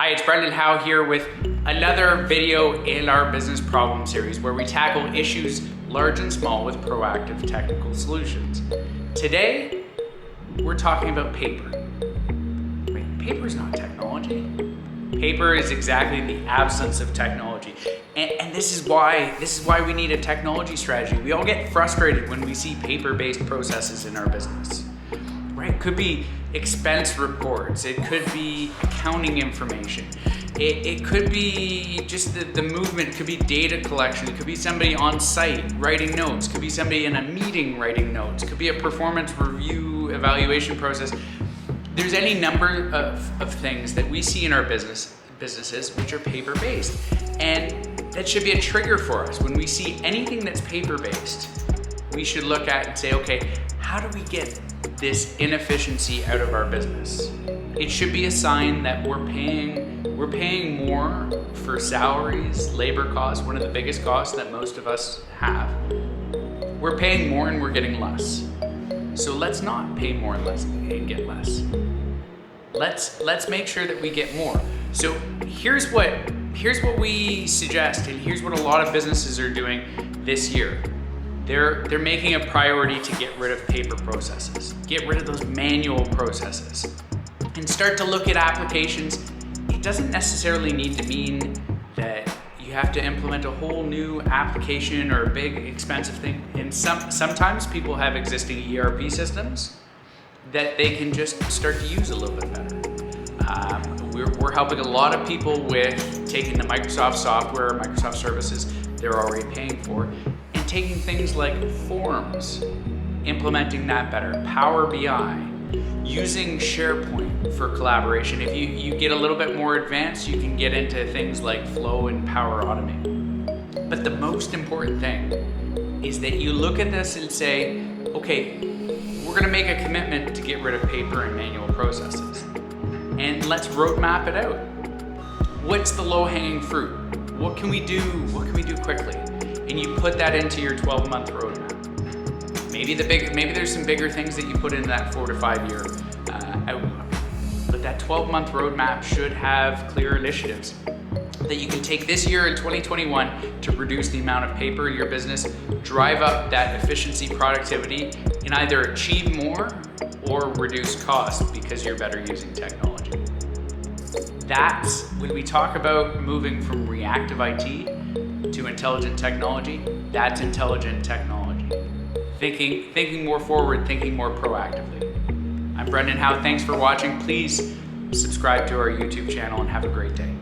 Hi, it's Brendan Howe here with another video in our business problem series where we tackle issues large and small with proactive technical solutions. Today, we're talking about paper. Wait, paper's not technology. Paper is exactly the absence of technology. And this is why we need a technology strategy. We all get frustrated when we see paper-based processes in our business. Right? It could be expense reports, it could be accounting information, it could be just the movement, it could be data collection, it could be somebody on site writing notes, it could be somebody in a meeting writing notes, it could be a performance review evaluation process. There's any number of things that we see in our businesses which are paper-based, and that should be a trigger for us. When we see anything that's paper-based, we should look at and say, okay, how do we get this inefficiency out of our business? It should be a sign that we're paying more for salaries, labor costs, one of the biggest costs that most of us have. We're paying more and we're getting less. So let's not pay more and less and get less. Let's make sure that we get more. So here's what we suggest, and here's what a lot of businesses are doing this year. They're making a priority to get rid of paper processes, get rid of those manual processes, and start to look at applications. It doesn't necessarily need to mean that you have to implement a whole new application or a big expensive thing. And sometimes people have existing ERP systems that they can just start to use a little bit better. We're helping a lot of people with taking the Microsoft software, Microsoft services they're already paying for, and taking things like forms, implementing that better, Power BI, using SharePoint for collaboration. If you get a little bit more advanced, you can get into things like Flow and Power Automate. But the most important thing is that you look at this and say, okay, we're gonna make a commitment to get rid of paper and manual processes. And let's roadmap it out. What's the low-hanging fruit? What can we do? What can we do quickly? And you put that into your 12-month roadmap. Maybe there's some bigger things that you put into that 4 to 5 year outlook. But that 12-month roadmap should have clear initiatives that you can take this year in 2021 to reduce the amount of paper in your business, drive up that efficiency, productivity, and either achieve more or reduce costs because you're better using technology. That's when we talk about moving from reactive IT to intelligent technology. That's intelligent technology. Thinking more forward, thinking more proactively. I'm Brendan Howe. Thanks for watching. Please subscribe to our YouTube channel and have a great day.